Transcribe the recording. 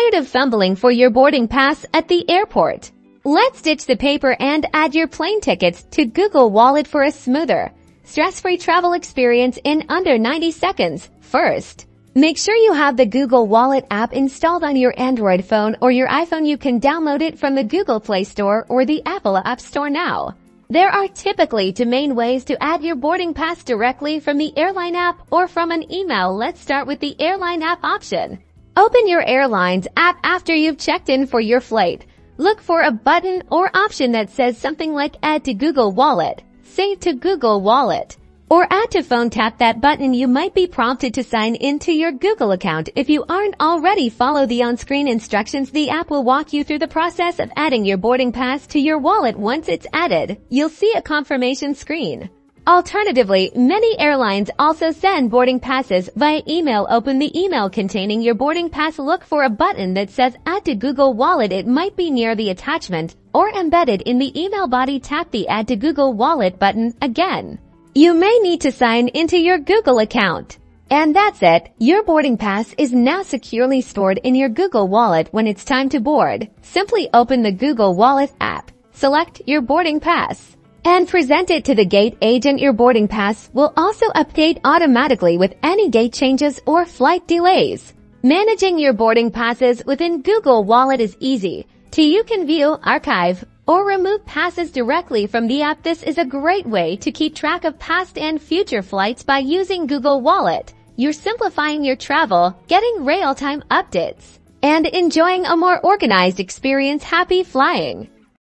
Tired of fumbling for your boarding pass at the airport? Let's ditch the paper and add your plane tickets to Google Wallet for a smoother, stress-free travel experience in under 90 seconds. First, make sure you have the Google Wallet app installed on your Android phone or your iPhone. You can download it from the Google Play Store or the Apple App Store now. There are typically two main ways to add your boarding pass: directly from the Airline app or from an email. Let's start with the Airline app option. Open your airline's app after you've checked in for your flight. Look for a button or option that says something like Add to Google Wallet, Save to Google Wallet, or Add to Phone. Tap that button. You might be prompted to sign into your Google account. If you aren't already, follow the on-screen instructions. The app will walk you through the process of adding your boarding pass to your wallet. Once it's added, you'll see a confirmation screen. Alternatively, many airlines also send boarding passes via email. Open the email containing your boarding pass. Look for a button that says Add to Google Wallet. It might be near the attachment or embedded in the email body. Tap the Add to Google Wallet button again. You may need to sign into your Google account. And that's it. Your boarding pass is now securely stored in your Google Wallet. When it's time to board, simply open the Google Wallet app, select your boarding pass, and present it to the gate agent. Your boarding pass will also update automatically with any gate changes or flight delays. Managing your boarding passes within Google Wallet is easy. You can view, archive, or remove passes directly from the app. This is a great way to keep track of past and future flights by using Google Wallet. You're simplifying your travel, getting real-time updates, and enjoying a more organized experience. Happy flying!